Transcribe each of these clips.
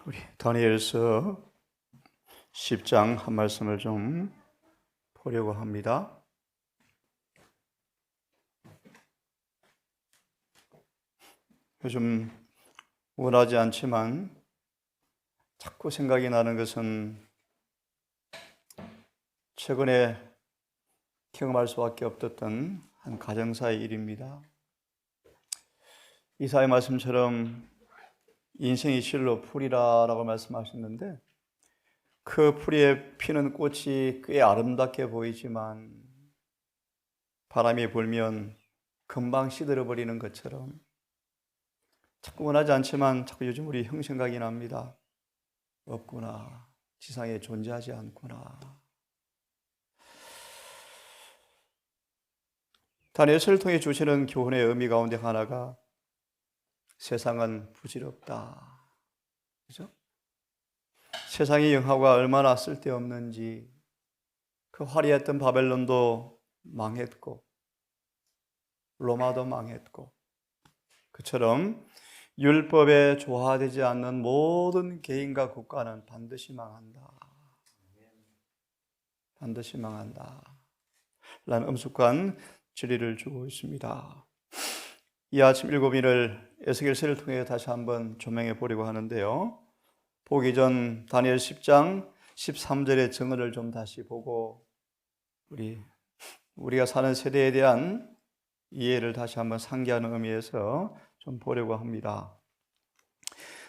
우리 다니엘서 10장 한 말씀을 좀 보려고 합니다. 요즘 원하지 않지만 자꾸 생각이 나는 것은 최근에 경험할 수밖에 없었던 한 가정사의 일입니다. 이사의 말씀처럼 인생이 실로 풀이라고 말씀하셨는데, 그 풀이에 피는 꽃이 꽤 아름답게 보이지만 바람이 불면 금방 시들어버리는 것처럼 자꾸 원하지 않지만 자꾸 요즘 우리 형 생각이 납니다. 없구나, 지상에 존재하지 않구나. 다니엘서를 통해 주시는 교훈의 의미 가운데 하나가 세상은 부질없다, 그죠? 세상의 영화가 얼마나 쓸데없는지, 그 화려했던 바벨론도 망했고 로마도 망했고, 그처럼 율법에 조화되지 않는 모든 개인과 국가는 반드시 망한다, 반드시 망한다 라는 엄숙한 진리를 주고 있습니다. 이 아침 7일을 에스겔서를 통해 다시 한번 조명해 보려고 하는데요, 보기 전 다니엘 10장 13절의 증언을 좀 다시 보고 우리가 사는 세대에 대한 이해를 다시 한번 상기하는 의미에서 좀 보려고 합니다.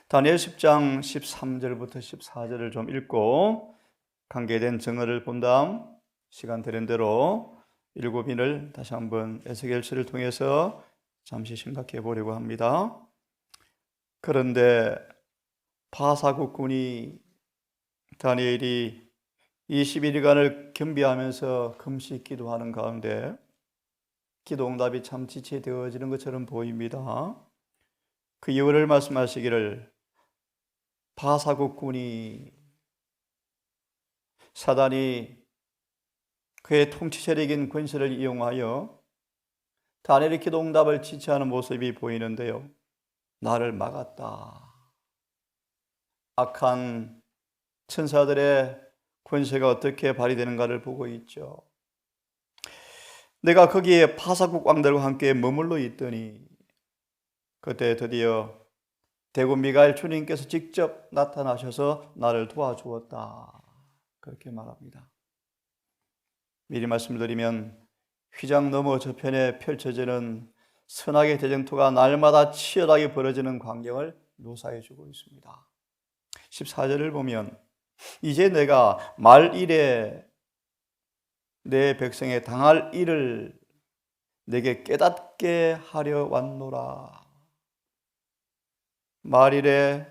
다니엘 10장 13절부터 14절을 좀 읽고 관계된 증언을 본 다음 시간 되는 대로 7인을 다시 한번 에스겔서를 통해서 잠시 생각해 보려고 합니다. 그런데 바사국군이 다니엘이 21일간을 겸비하면서 금식 기도하는 가운데 기도 응답이 참 지체되어지는 것처럼 보입니다. 그 이유를 말씀하시기를, 바사국군이, 사단이 그의 통치 세력인 권세를 이용하여 다니엘의 기도 응답을 지체하는 모습이 보이는데요, 나를 막았다. 악한 천사들의 권세가 어떻게 발휘되는가를 보고 있죠. 내가 거기에 바사국 왕들과 함께 머물러 있더니 그때 드디어 대군 미가엘 주님께서 직접 나타나셔서 나를 도와주었다, 그렇게 말합니다. 미리 말씀드리면 휘장 너머 저편에 펼쳐지는 선악의 대쟁투가 날마다 치열하게 벌어지는 광경을 묘사해 주고 있습니다. 14절을 보면, 이제 내가 말일에 내 백성에 당할 일을 내게 깨닫게 하려 왔노라. 말일에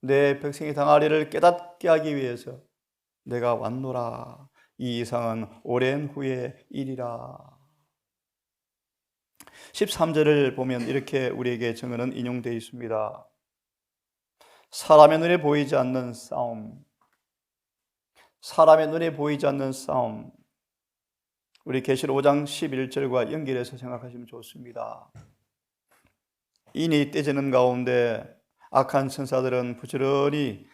내 백성이 당할 일을 깨닫게 하기 위해서 내가 왔노라. 이 이상은 오랜 후의 일이라. 13절을 보면 이렇게 우리에게 증언은 인용되어 있습니다. 사람의 눈에 보이지 않는 싸움, 사람의 눈에 보이지 않는 싸움. 우리 계시록 5장 11절과 연결해서 생각하시면 좋습니다. 인이 떼지는 가운데 악한 천사들은 부지런히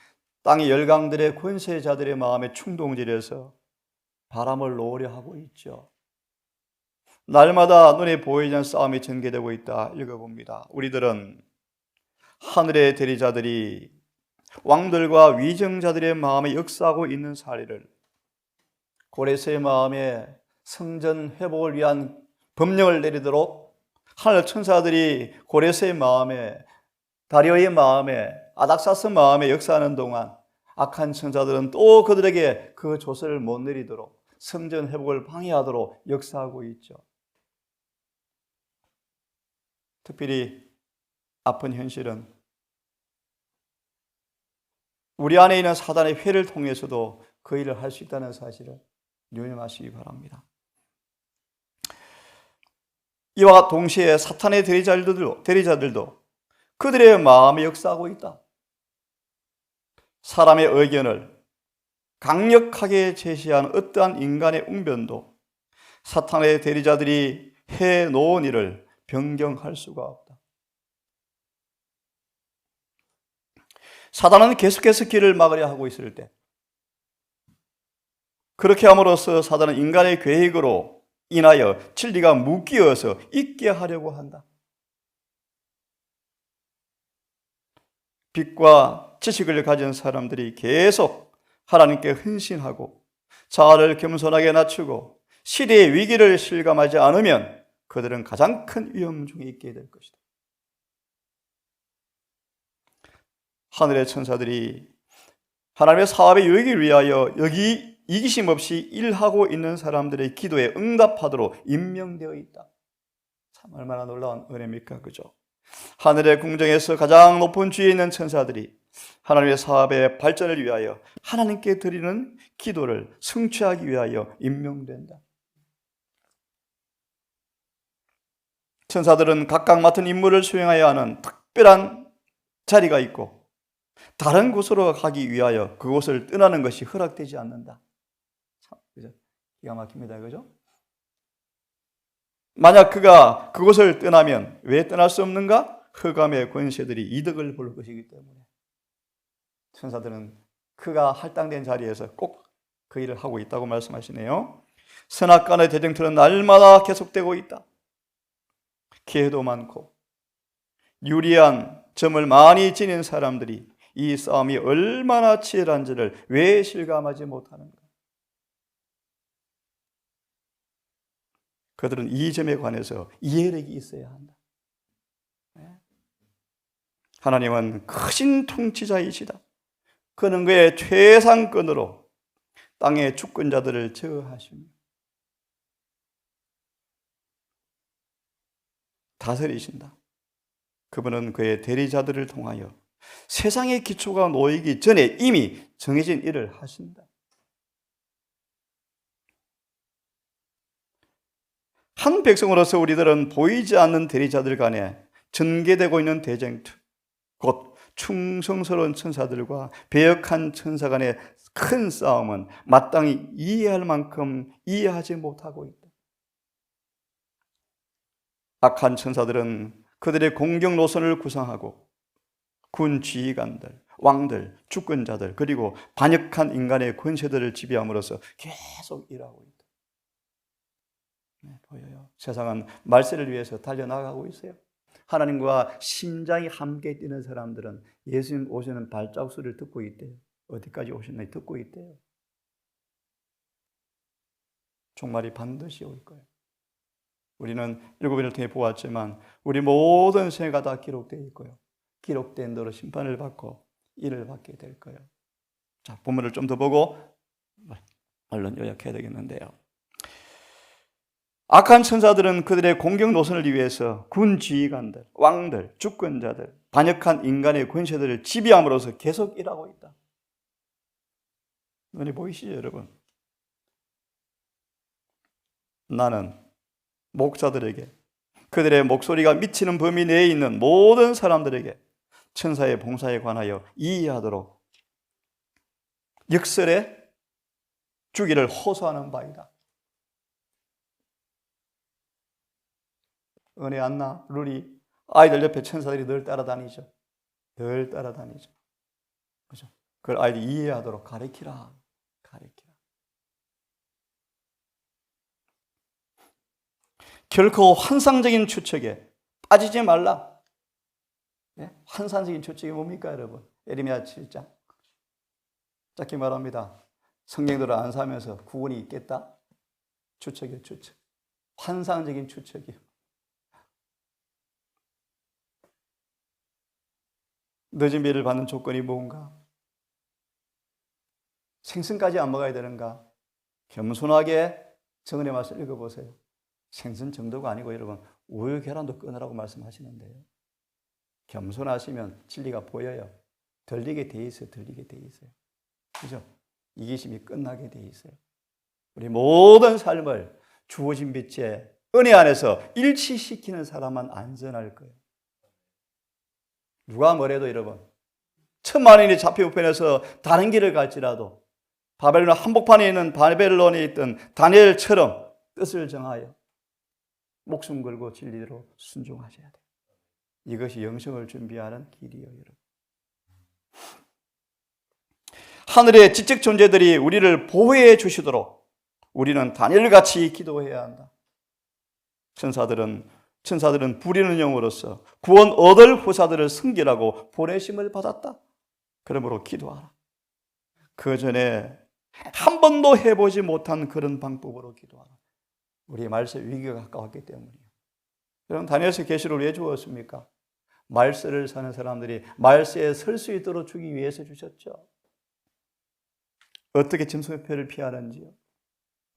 땅의 열강들의 권세자들의 마음에 충동질해서 바람을 놓으려 하고 있죠. 날마다 눈에 보이지 않는 싸움이 전개되고 있다. 읽어봅니다. 우리들은 하늘의 대리자들이 왕들과 위정자들의 마음에 역사하고 있는 사례를, 고레스의 마음에 성전 회복을 위한 법령을 내리도록 하늘 천사들이 고레스의 마음에, 다리오의 마음에, 아닥사스 마음에 역사하는 동안 악한 천사들은 또 그들에게 그 조서를 못 내리도록, 성전 회복을 방해하도록 역사하고 있죠. 특별히 아픈 현실은 우리 안에 있는 사단의 회를 통해서도 그 일을 할 수 있다는 사실을 유념하시기 바랍니다. 이와 동시에 사탄의 대리자들도 그들의 마음에 역사하고 있다. 사람의 의견을 강력하게 제시하는 어떠한 인간의 웅변도 사탄의 대리자들이 해놓은 일을 변경할 수가 없다. 사단은 계속해서 길을 막으려 하고 있을 때, 그렇게 함으로써 사단은 인간의 계획으로 인하여 진리가 묶이어서 있게 하려고 한다. 빛과 지식을 가진 사람들이 계속 하나님께 헌신하고 자아를 겸손하게 낮추고 시대의 위기를 실감하지 않으면 그들은 가장 큰 위험 중에 있게 될 것이다. 하늘의 천사들이 하나님의 사업의 유익을 위하여 여기 이기심 없이 일하고 있는 사람들의 기도에 응답하도록 임명되어 있다. 참 얼마나 놀라운 은혜입니까? 그죠? 하늘의 궁정에서 가장 높은 지위에 있는 천사들이 하나님의 사업의 발전을 위하여 하나님께 드리는 기도를 성취하기 위하여 임명된다. 천사들은 각각 맡은 임무를 수행해야 하는 특별한 자리가 있고 다른 곳으로 가기 위하여 그곳을 떠나는 것이 허락되지 않는다. 참, 그죠? 기가 막힙니다. 그죠? 만약 그가 그곳을 떠나면 왜 떠날 수 없는가? 흑암의 권세들이 이득을 볼 것이기 때문에. 천사들은 그가 할당된 자리에서 꼭 그 일을 하고 있다고 말씀하시네요. 선악간의 대쟁투는 날마다 계속되고 있다. 기회도 많고 유리한 점을 많이 지닌 사람들이 이 싸움이 얼마나 치열한지를 왜 실감하지 못하는가? 그들은 이 점에 관해서 이해력이 있어야 한다. 하나님은 크신 통치자이시다. 그는 그의 최상권으로 땅의 주권자들을 제어하시며 다스리신다. 그분은 그의 대리자들을 통하여 세상의 기초가 놓이기 전에 이미 정해진 일을 하신다. 한 백성으로서 우리들은 보이지 않는 대리자들 간에 전개되고 있는 대쟁투, 곧 충성스러운 천사들과 배역한 천사 간의 큰 싸움은 마땅히 이해할 만큼 이해하지 못하고 있다. 악한 천사들은 그들의 공격 노선을 구상하고 군 지휘관들, 왕들, 주권자들, 그리고 반역한 인간의 권세들을 지배함으로써 계속 일하고 있다. 네, 보여요. 세상은 말세를 위해서 달려나가고 있어요. 하나님과 심장이 함께 뛰는 사람들은 예수님 오시는 발자국 소리를 듣고 있대요. 어디까지 오셨나 듣고 있대요. 종말이 반드시 올 거예요. 우리는 7일을 통해 보았지만 우리 모든 생애가 다 기록되어 있고요. 기록된 대로 심판을 받고 일을 받게 될 거예요. 자, 본문을 좀 더 보고 얼른 요약해야 되겠는데요. 악한 천사들은 그들의 공격 노선을 위해서 군 지휘관들, 왕들, 주권자들, 반역한 인간의 권세들을 지배함으로써 계속 일하고 있다. 눈이 보이시죠, 여러분? 나는 목자들에게, 그들의 목소리가 미치는 범위 내에 있는 모든 사람들에게 천사의 봉사에 관하여 이해하도록 역설에 주기를 호소하는 바이다. 은혜 안나, 루리, 아이들 옆에 천사들이 늘 따라다니죠. 늘 따라다니죠. 그죠? 그걸 아이들이 이해하도록 가르치라. 결코 환상적인 추측에 빠지지 말라. 네? 환상적인 추측이 뭡니까, 여러분? 예레미야 7장. 짧게 말합니다. 성경대로 안 살면서 구원이 있겠다? 추측이에요, 추측. 환상적인 추측이에요. 늦은 비를 받는 조건이 뭔가? 생선까지 안 먹어야 되는가? 겸손하게 정은의 말씀 읽어보세요. 생선 정도가 아니고 여러분 우유 계란도 끊으라고 말씀하시는데요. 겸손하시면 진리가 보여요. 들리게 돼 있어요. 그죠? 이기심이 끝나게 돼 있어요. 우리 모든 삶을 주어진 빛의 은혜 안에서 일치시키는 사람만 안전할 거예요. 누가 뭐래도 여러분 10,000만인이 잡혀편에서 다른 길을 갈지라도 바벨론 한복판에 있는 바벨론에 있던 다니엘처럼 뜻을 정하여 목숨 걸고 진리대로 순종하셔야 돼요. 이것이 영생을 준비하는 길이에요, 여러분. 하늘의 지적 존재들이 우리를 보호해 주시도록 우리는 다니엘같이 기도해야 한다. 천사들은 부리는 영으로서 구원 얻을 후사들을 섬기라고 보내심을 받았다. 그러므로 기도하라. 그 전에 한 번도 해보지 못한 그런 방법으로 기도하라. 우리 말세 위기가 가까웠기 때문이에요. 여러분, 다니엘서 계시를 왜 주었습니까? 말세를 사는 사람들이 말세에 설 수 있도록 주기 위해서 주셨죠. 어떻게 짐승의 표를 피하는지요?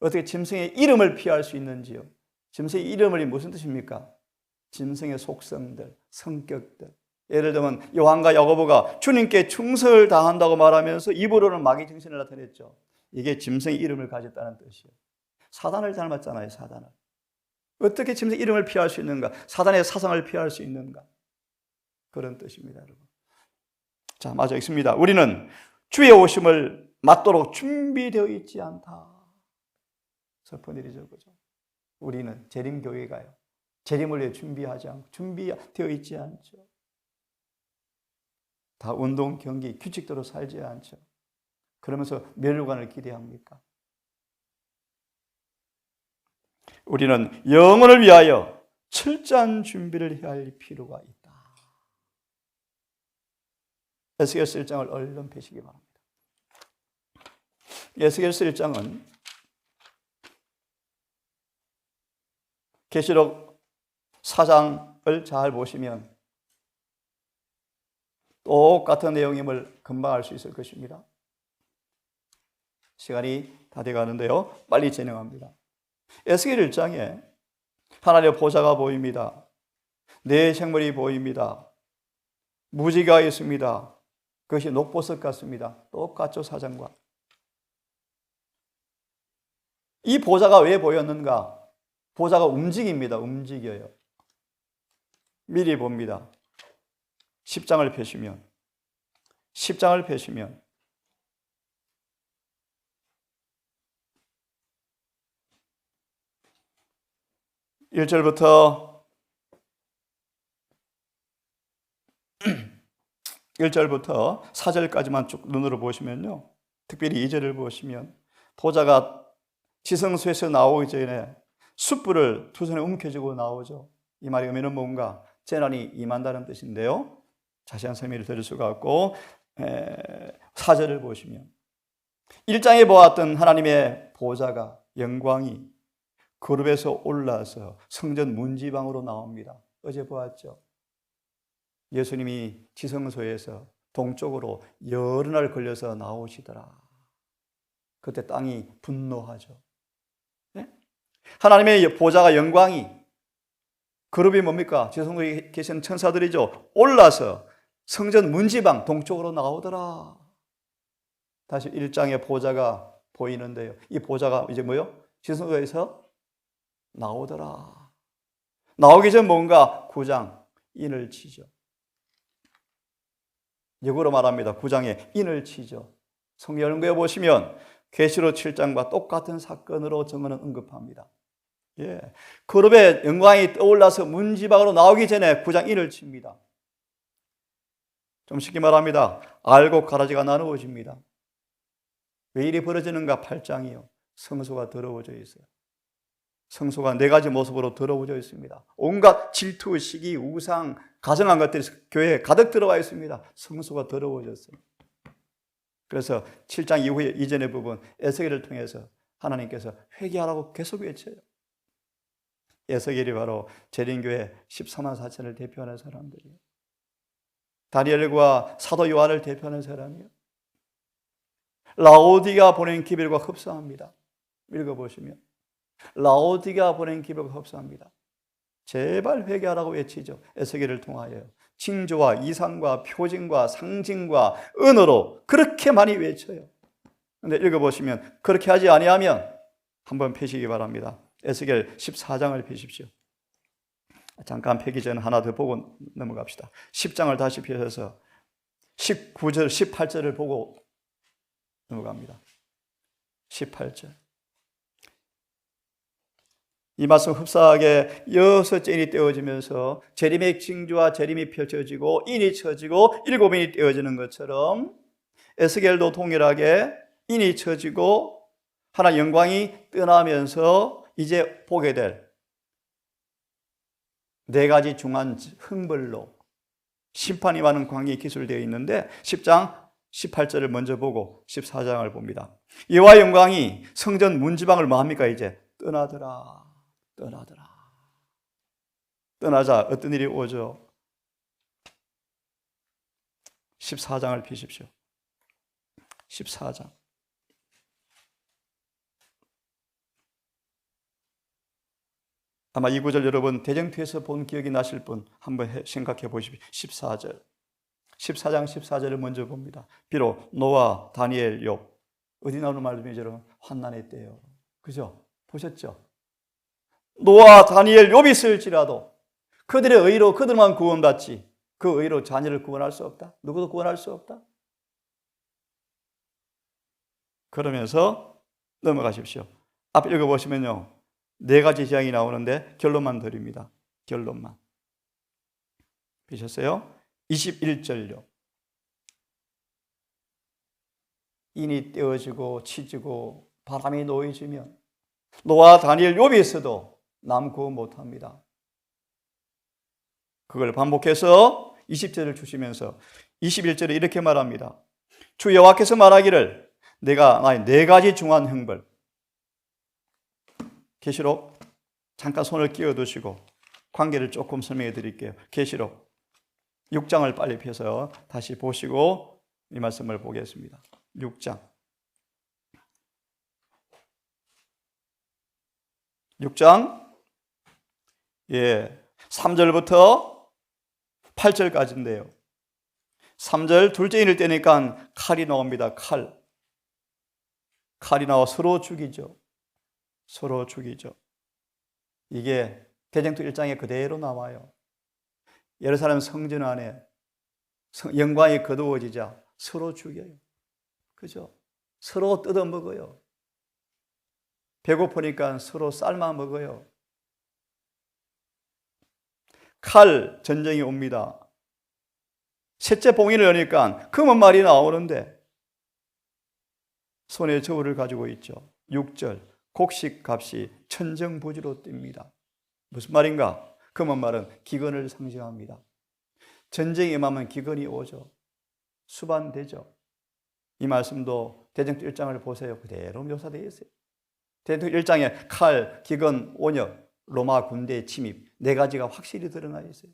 어떻게 짐승의 이름을 피할 수 있는지요? 짐승의 이름이 무슨 뜻입니까? 짐승의 속성들, 성격들. 예를 들면 요한과 야고보가 주님께 충성을 다한다고 말하면서 입으로는 마귀 정신을 나타냈죠. 이게 짐승의 이름을 가졌다는 뜻이에요. 사단을 닮았잖아요, 사단을. 어떻게 짐승의 이름을 피할 수 있는가? 사단의 사상을 피할 수 있는가? 그런 뜻입니다, 여러분. 자, 맞아 있습니다. 우리는 주의 오심을 맞도록 준비되어 있지 않다. 슬픈 일이죠, 그죠? 우리는 재림교회가요. 재림을 위해 준비되어 있지 않죠. 다 운동, 경기, 규칙대로 살지 않죠. 그러면서 멸류관을 기대합니까? 우리는 영혼을 위하여 철저한 준비를 해야 할 필요가 있다. 에스겔서 1장을 얼른 펴시기 바랍니다. 에스겔서 1장은 계시록 4장을 잘 보시면 똑같은 내용임을 금방 알 수 있을 것입니다. 시간이 다 돼가는데요. 빨리 진행합니다. 에스겔 1장에 하나님의 보좌가 보입니다. 네 생물이 보입니다. 무지가 있습니다. 그것이 녹보석 같습니다. 똑같죠, 4장과. 이 보좌가 왜 보였는가? 보좌가 움직입니다. 움직여요. 미리 봅니다. 10장을 펴시면 1절부터 4절까지만 쭉 눈으로 보시면요. 특별히 2절을 보시면 보좌가 지성소에서 나오기 전에 숯불을 두 손에 움켜쥐고 나오죠. 이 말의 의미는 뭔가? 재난이 임한다는 뜻인데요. 자세한 설명을 드릴 수가 없고 4절을 보시면 1장에 보았던 하나님의 보좌가 영광이 그룹에서 올라서 성전 문지방으로 나옵니다. 어제 보았죠. 예수님이 지성소에서 동쪽으로 여러 날 걸려서 나오시더라. 그때 땅이 분노하죠. 네? 하나님의 보좌가 영광이 그룹이 뭡니까? 지성소에 계신 천사들이죠. 올라서 성전 문지방 동쪽으로 나오더라. 다시 1장의 보좌가 보이는데요. 이 보좌가 이제 뭐요? 지성소에서 나오더라. 나오기 전 뭔가 9장 인을 치죠. 역으로 말합니다. 9장에 인을 치죠. 성경 연구해 보시면 계시록 7장과 똑같은 사건으로 정언은 언급합니다. 예, 그룹의 영광이 떠올라서 문지방으로 나오기 전에 9장 인을 칩니다. 좀 쉽게 말합니다. 알곡 가라지가 나누어집니다. 왜 일이 벌어지는가? 8장이요. 성소가 더러워져 있어요. 성소가 4가지 모습으로 더러워져 있습니다. 온갖 질투, 시기, 우상, 가증한 것들이 교회에 가득 들어와 있습니다. 성소가 더러워졌어요. 그래서 7장 이후에 이전의 부분 에스겔을 통해서 하나님께서 회개하라고 계속 외쳐요. 에스겔이 바로 재림교회 14만 4천을 대표하는 사람들이에요. 다니엘과 사도 요한을 대표하는 사람이에요. 라오디가 보낸 기별과 흡사합니다. 읽어보시면 라오디가 보낸 기별과 흡사합니다. 제발 회개하라고 외치죠. 에스겔을 통하여 징조와 이상과 표징과 상징과 언어로 그렇게 많이 외쳐요. 그런데 읽어보시면 그렇게 하지 아니하면 한번 펴시기 바랍니다. 에스겔 14장을 펴십시오. 잠깐 펴기 전에 하나 더 보고 넘어갑시다. 10장을 다시 펴셔서 19절, 18절을 보고 넘어갑니다. 18절. 이 말씀 흡사하게 6인이 떼어지면서 재림의 징조와 재림이 펼쳐지고 인이 쳐지고 7인이 떼어지는 것처럼 에스겔도 동일하게 인이 쳐지고 하나님 영광이 떠나면서 이제 보게 될 네 가지 중한 형벌로 심판이 많은 광경이 기술되어 있는데 10장 18절을 먼저 보고 14장을 봅니다. 여호와의 영광이 성전 문지방을 뭐합니까? 이제 떠나더라. 떠나자 어떤 일이 오죠? 14장을 펴십시오. 14장. 아마 이 구절 여러분 대정투에서 본 기억이 나실 분 한번 생각해 보십시오. 14절. 14장 14절을 먼저 봅니다. 비록 노아, 다니엘, 욥 어디 나오는 말씀이죠? 여러분 환난했대요. 그죠? 보셨죠? 노아, 다니엘, 욥이 있을지라도 그들의 의로 그들만 구원받지 그 의로 자녀를 구원할 수 없다. 누구도 구원할 수 없다. 그러면서 넘어가십시오. 앞에 읽어보시면요. 네 가지 재앙이 나오는데 결론만 드립니다. 결론만. 보셨어요? 21절요. 인이 떼어지고 치지고 바람이 노해지면 노아, 다니엘, 욥이 있어도 남 구원 못합니다. 그걸 반복해서 20절을 주시면서 21절에 이렇게 말합니다. 주 여호와께서 말하기를 내가 나의 네 가지 중한 형벌. 계시록 잠깐 손을 끼워두시고 관계를 조금 설명해 드릴게요. 계시록 6장을 빨리 펴서 다시 보시고 이 말씀을 보겠습니다. 6장 3절부터 8절까지인데요. 3절 둘째 인을 떼니까 칼이 나옵니다. 칼이 나와 서로 죽이죠. 이게 대쟁투 1장에 그대로 나와요. 예루살렘 성전 안에 영광이 거두어지자 서로 죽여요. 그죠? 서로 뜯어먹어요. 배고프니까 서로 삶아 먹어요. 칼 전쟁이 옵니다. 셋째 봉인을 여니까 금은 말이 나오는데 손에 저울을 가지고 있죠. 6절 곡식 값이 천정부지로 뜁니다. 무슨 말인가? 금은 말은 기근을 상징합니다. 전쟁이 임하면 기근이 오죠. 수반되죠. 이 말씀도 대전투 1장을 보세요. 그대로 묘사되어 있어요. 대전투 1장에 칼, 기근, 온역, 로마 군대 침입 네 가지가 확실히 드러나 있어요.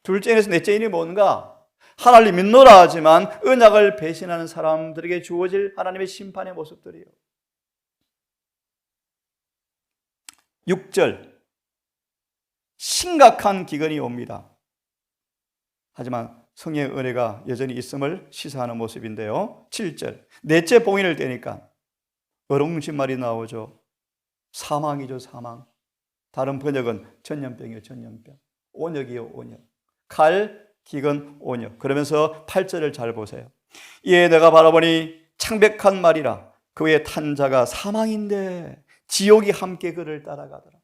둘째 인에서 넷째 인이 뭔가? 하나님 믿노라 하지만 언약을 배신하는 사람들에게 주어질 하나님의 심판의 모습들이에요. 6절 심각한 기근이 옵니다. 하지만 성령의 은혜가 여전히 있음을 시사하는 모습인데요. 7절 넷째 봉인을 떼니까 어롱신말이 나오죠. 사망이죠. 사망. 다른 번역은 전염병이요. 전염병. 온역이요. 온역. 칼, 기근, 온역. 그러면서 8절을 잘 보세요. 이에 내가 바라보니 창백한 말이라 그 외에 탄 자가 사망인데 지옥이 함께 그를 따라가더라.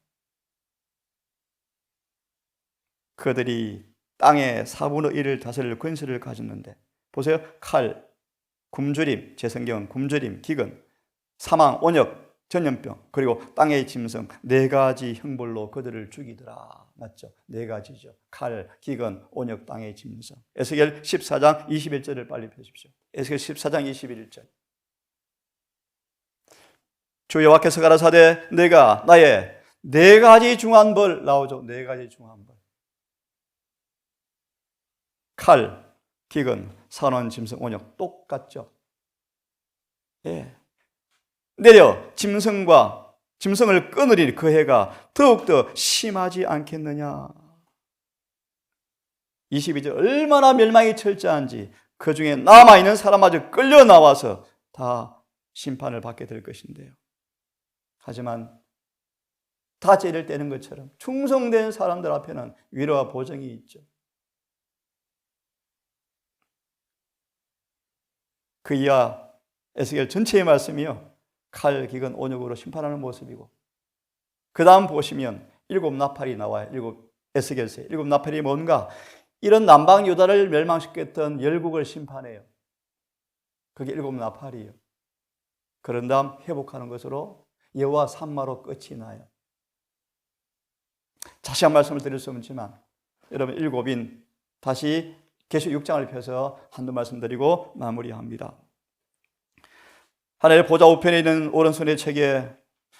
그들이 땅의 4분의 1을 다스릴 권세를 가졌는데 보세요. 칼, 굶주림, 제 성경은 굶주림, 기근, 사망, 온역, 전염병, 그리고 땅의 짐승 네 가지 형벌로 그들을 죽이더라. 맞죠? 네 가지죠. 칼, 기근, 온역, 땅의 짐승. 에스겔 14장 21절을 빨리 펴십시오. 에스겔 14장 21절. 주 여호와께서 가라사대 내가 나의 네 가지 중한 벌 나오죠. 네 가지 중한 벌. 칼, 기근, 산원, 짐승, 온역 똑같죠. 예. 내려 짐승을 끊으리니 그 해가 더욱더 심하지 않겠느냐. 22절 얼마나 멸망이 철저한지 그 중에 남아있는 사람마저 끌려 나와서 다 심판을 받게 될 것인데요. 하지만 다 죄를 떼는 것처럼 충성된 사람들 앞에는 위로와 보정이 있죠. 그 이하 에스겔 전체의 말씀이요. 칼, 기근, 온역으로 심판하는 모습이고 그 다음 보시면 일곱 나팔이 나와요. 에스겔서에 일곱 나팔이 뭔가? 이런 남방 유다를 멸망시켰던 열국을 심판해요. 그게 7 나팔이에요. 그런 다음 회복하는 것으로 여호와 산마로 끝이 나요. 자세한 말씀을 드릴 수 없지만 여러분 7인 다시 계시록 6장을 펴서 한두 말씀 드리고 마무리합니다. 하나님의 보좌 우편에 있는 오른손의 책에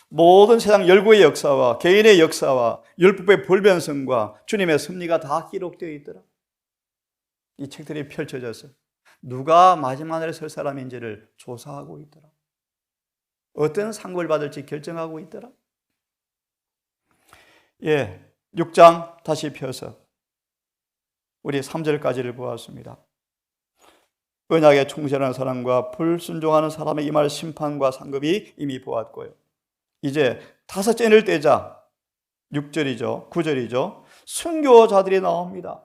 모든 세상 열국의 역사와 개인의 역사와 율법의 불변성과 주님의 섭리가 다 기록되어 있더라. 이 책들이 펼쳐져서 누가 마지막 날에 설 사람인지를 조사하고 있더라. 어떤 상급을 받을지 결정하고 있더라. 6장 다시 펴서 우리 3절까지를 보았습니다. 언약에 충실하는 사람과 불순종하는 사람의 임할 심판과 상급이 이미 보았고요. 이제 5째를 떼자 6절이죠. 9절이죠. 순교자들이 나옵니다.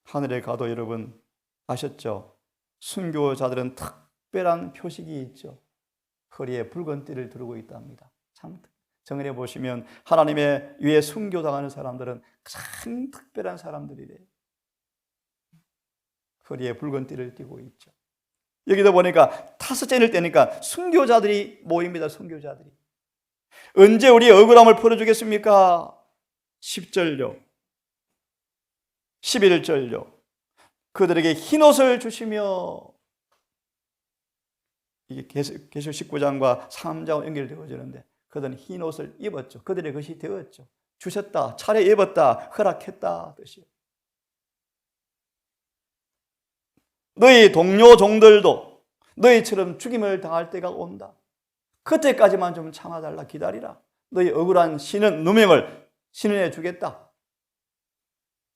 하늘에 가도 여러분 아셨죠? 순교자들은 특별한 표식이 있죠. 허리에 붉은 띠를 두르고 있답니다. 참 정언해 보시면 하나님의 위에 순교당하는 사람들은 참 특별한 사람들이래요. 허리에 붉은 띠를 띠고 있죠. 여기도 보니까 5째를 떼니까 순교자들이 모입니다. 순교자들이. 언제 우리의 억울함을 풀어주겠습니까? 10절요. 11절요. 그들에게 흰옷을 주시며, 이게 계속 19장과 3장과 연결되어지는데 그들은 흰옷을 입었죠. 그들의 것이 되었죠. 주셨다, 차례 입었다, 허락했다 뜻이에요. 너희 동료 종들도 너희처럼 죽임을 당할 때가 온다. 그때까지만 좀 참아달라, 기다리라. 너희 억울한 신은 누명을 신은해 주겠다.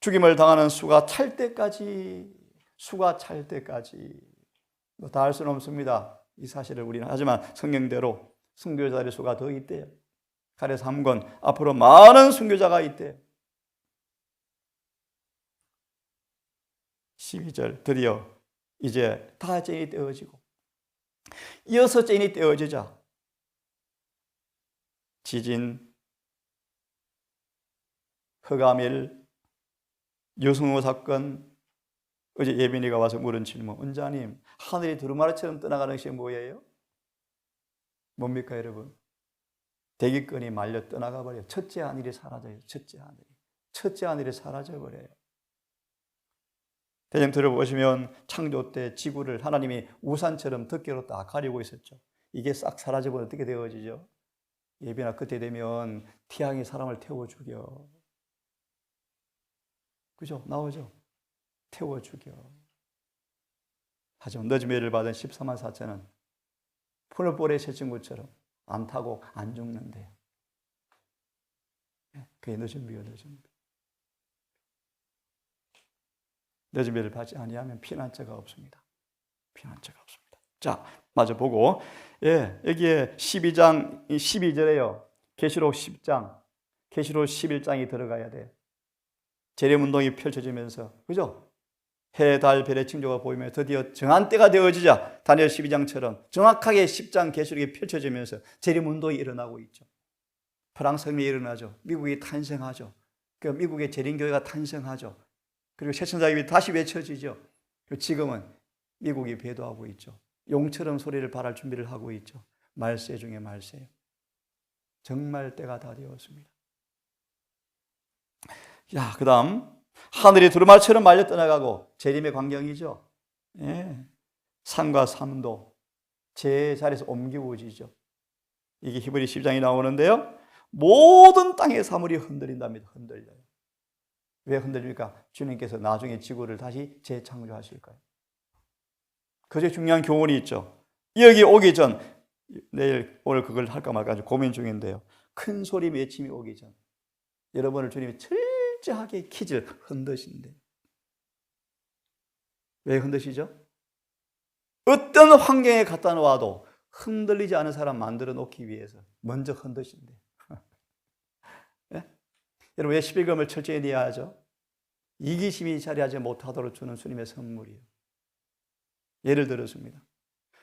죽임을 당하는 수가 찰 때까지, 뭐 다 할 수는 없습니다. 이 사실을 우리는. 하지만 성경대로 순교자들의 수가 더 있대요. 가래 3권 앞으로 많은 순교자가 있대요. 12절 드디어 이제 다 째인이 떼어지고 6째인이 떼어지자 지진, 흑암일, 유승호 사건, 어제 예빈이가 와서 물은 질문, 원장님 하늘이 두루마리처럼 떠나가는 것이 뭐예요? 뭡니까 여러분? 대기권이 말려 떠나가 버려요. 첫째 하늘이 사라져요. 첫째 하늘이 사라져 버려요. 대장 들어보시면 창조 때 지구를 하나님이 우산처럼 덮개로 딱 가리고 있었죠. 이게 싹 사라져버리면 어떻게 되어지죠? 예빈아, 그때 되면 태양이 사람을 태워 죽여. 그죠? 나오죠? 태워 죽여. 하지만 늦은 매를 받은 14만 4천은 풀볼에 새 친구처럼 안 타고 안 죽는데요. 그게 늦은 비요, 늦은 비. 늦은 비를 받지 아니하면 피난처가 없습니다. 피난처가 없습니다. 자, 마저 보고, 여기에 12장 12절에요. 계시록 10장, 계시록 11장이 들어가야 돼요. 재림운동이 펼쳐지면서, 그죠? 해, 달, 별의 징조가 보이며 드디어 정한 때가 되어지자 다니엘 12장처럼 정확하게 10장 계시록이 펼쳐지면서 재림운동이 일어나고 있죠. 프랑스 혁명이 일어나죠. 미국이 탄생하죠. 그 미국의 재림교회가 탄생하죠. 그리고 새천사기이 다시 외쳐지죠. 지금은 미국이 배도하고 있죠. 용처럼 소리를 발할 준비를 하고 있죠. 말세 중에 말세요. 정말 때가 다 되었습니다. 자, 그 다음 하늘이 두루마리처럼 말려 떠나가고 재림의 광경이죠. 산과 산도 제 자리에서 옮기워지죠. 이게 히브리 10장이 나오는데요. 모든 땅의 사물이 흔들린답니다. 흔들려요. 왜 흔들립니까? 주님께서 나중에 지구를 다시 재창조하실 거예요. 그저 중요한 교훈이 있죠. 여기 오기 전, 오늘 그걸 할까 말까 고민 중인데요. 큰 소리 외침이 오기 전 여러분을 주님이 철저하게 퀴즈를 흔드신대요. 왜 흔드시죠? 어떤 환경에 갖다 놓아도 흔들리지 않은 사람 만들어 놓기 위해서 먼저 흔드신대요. 네? 여러분 왜 11금을 철저히 내야 하죠? 이기심이 자리하지 못하도록 주는 주님의 선물이에요. 예를 들었습니다.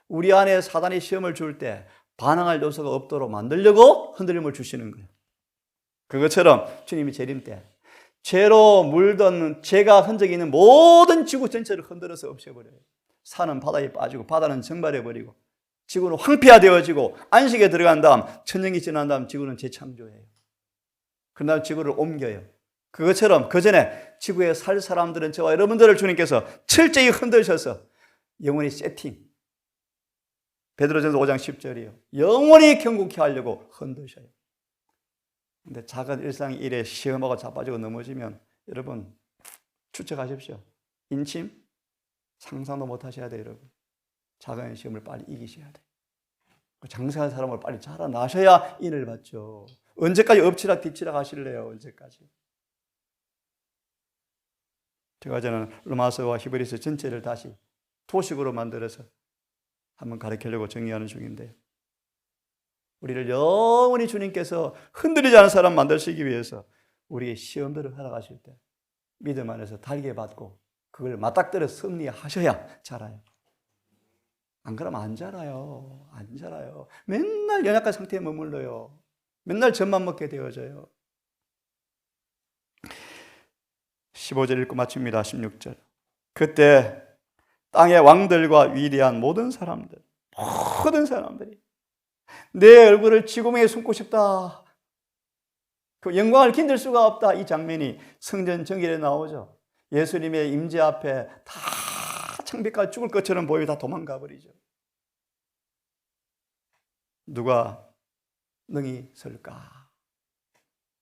우리 안에 사단이 시험을 줄 때 반항할 요소가 없도록 만들려고 흔들림을 주시는 거예요. 그것처럼 주님이 재림 때 죄로 물든 죄가 흔적이 있는 모든 지구 전체를 흔들어서 없애버려요. 산은 바다에 빠지고 바다는 증발해버리고 지구는 황폐화되어지고 안식에 들어간 다음 천년이 지난 다음 지구는 재창조해요. 그 다음 지구를 옮겨요. 그것처럼 그 전에 지구에 살 사람들은 저와 여러분들을 주님께서 철저히 흔드셔서 영원히 세팅, 베드로전서 5장 10절이요. 영원히 경고케 하려고 흔드셔요. 근데 작은 일상 일에 시험하고 자빠지고 넘어지면 여러분 추측하십시오. 인침 상상도 못 하셔야 돼요, 여러분. 작은 시험을 빨리 이기셔야 돼요. 장사하는 사람을 빨리 자라나셔야 인을 받죠. 언제까지 엎치락 뒤치락 하실래요? 언제까지? 제가 저는 로마서와 히브리서 전체를 다시 도식으로 만들어서 한번 가르치려고 정리하는 중인데요. 우리를 영원히 주님께서 흔들리지 않은 사람 만드시기 위해서 우리의 시험들을 살아가실 때 믿음 안에서 달게 받고 그걸 맞닥뜨려 승리하셔야 자라요. 안 그러면 안 자라요. 안 자라요. 맨날 연약한 상태에 머물러요. 맨날 젖만 먹게 되어져요. 15절 읽고 마칩니다. 16절. 그때 땅의 왕들과 위대한 모든 사람들이 내 얼굴을 지구멍에 숨고 싶다. 그 영광을 견딜 수가 없다. 이 장면이 성전 정결에 나오죠. 예수님의 임재 앞에 다 창백하게 죽을 것처럼 보이고 다 도망가 버리죠. 누가 능히 설까?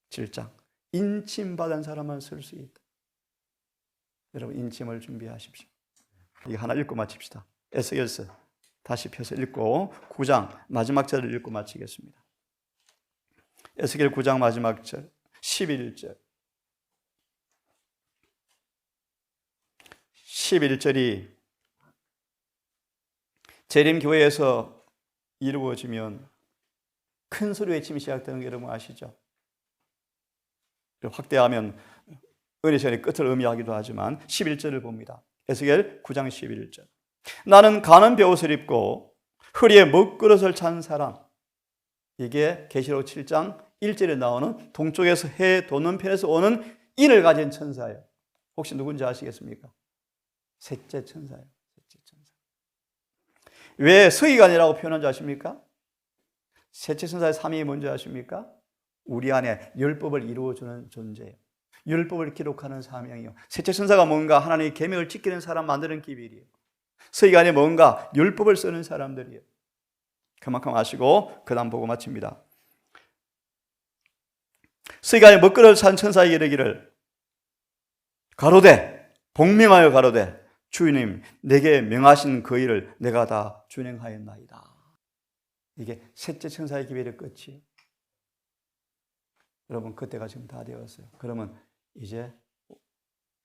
7장. 인침받은 사람은 설 수 있다. 여러분 인침을 준비하십시오. 이거 하나 읽고 마칩시다. 에스겔서 다시 펴서 읽고 9장 마지막 절을 읽고 마치겠습니다. 에스겔 9장 마지막 절 11절 11절이 재림교회에서 이루어지면 큰 소리 외침이 시작되는 게 여러분 아시죠? 확대하면 은혜 시간의 끝을 의미하기도 하지만 11절을 봅니다. 에스겔 9장 11절. 나는 가는 베옷을 입고 허리에 먹그릇을 찬 사람. 이게 계시록 7장 1절에 나오는 동쪽에서 해 도는 편에서 오는 인을 가진 천사예요. 혹시 누군지 아시겠습니까? 셋째 천사예요. 셋째 천사. 왜 서기관이라고 표현한지 아십니까? 셋째 천사의 삶이 뭔지 아십니까? 우리 안에 율법을 이루어주는 존재예요. 율법을 기록하는 사명이요. 셋째 천사가 뭔가 하나님의 계명을 지키는 사람 만드는 기별이에요. 서기관이 뭔가 율법을 쓰는 사람들이에요. 그만큼 아시고 그 다음 보고 마칩니다. 서기관이 먹그릇을 찬 천사에게 이르기를 가로되 복명하여 가로되 주님 내게 명하신 그 일을 내가 다 준행하였나이다. 이게 셋째 천사의 기별의 끝이에요. 여러분 그때가 지금 다 되었어요. 그러면 이제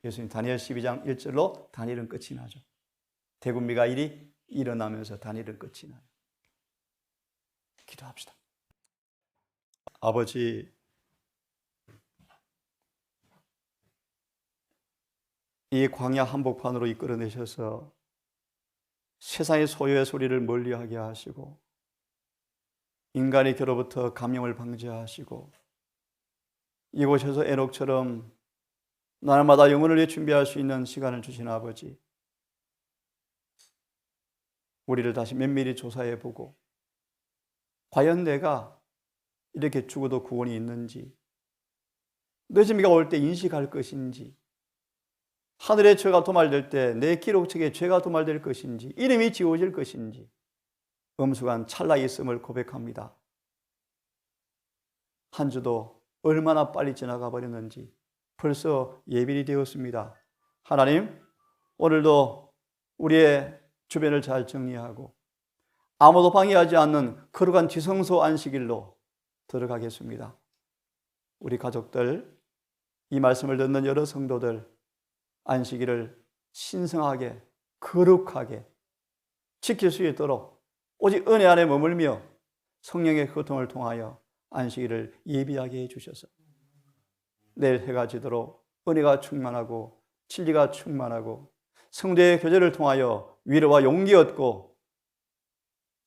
예수님 다니엘 12장 1절로 다니엘은 끝이 나죠. 대군 미가일이 일어나면서 다니엘은 끝이 나요. 기도합시다. 아버지, 이 광야 한복판으로 이끌어내셔서 세상의 소요의 소리를 멀리하게 하시고 인간의 겨로부터 감염을 방지하시고 이곳에서 에녹처럼 날마다 영혼을 위해 준비할 수 있는 시간을 주신 아버지, 우리를 다시 면밀히 조사해 보고 과연 내가 이렇게 죽어도 구원이 있는지, 늦음이가 올 때 인식할 것인지, 하늘의 죄가 도말될 때 내 기록책에 죄가 도말될 것인지, 이름이 지워질 것인지 엄숙한 찰나의 있음을 고백합니다. 한 주도 얼마나 빨리 지나가 버렸는지 벌써 예비이 되었습니다. 하나님, 오늘도 우리의 주변을 잘 정리하고 아무도 방해하지 않는 거룩한 지성소 안식일로 들어가겠습니다. 우리 가족들, 이 말씀을 듣는 여러 성도들, 안식일을 신성하게 거룩하게 지킬 수 있도록 오직 은혜 안에 머물며 성령의 교통을 통하여 안식일을 예비하게 해주셔서 내일 해가 지도록 은혜가 충만하고 진리가 충만하고 성도의 교제를 통하여 위로와 용기 얻고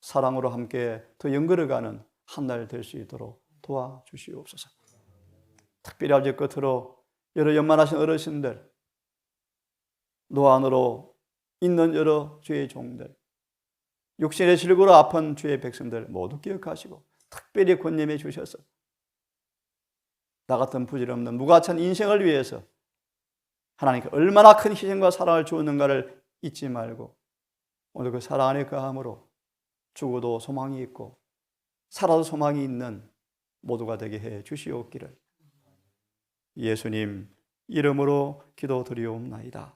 사랑으로 함께 더 연걸어가는 한 날 될 수 있도록 도와주시옵소서. 특별히 아버지 끝으로 여러 연만하신 어르신들, 노안으로 있는 여러 주의 종들, 육신의 질고로 아픈 주의 백성들 모두 기억하시고 특별히 권념해 주셔서 나 같은 부질없는 무가치한 인생을 위해서 하나님께 얼마나 큰 희생과 사랑을 주었는가를 잊지 말고 오늘 그 사랑 안에 거함으로 죽어도 소망이 있고 살아도 소망이 있는 모두가 되게 해 주시옵기를 예수님 이름으로 기도드리옵나이다.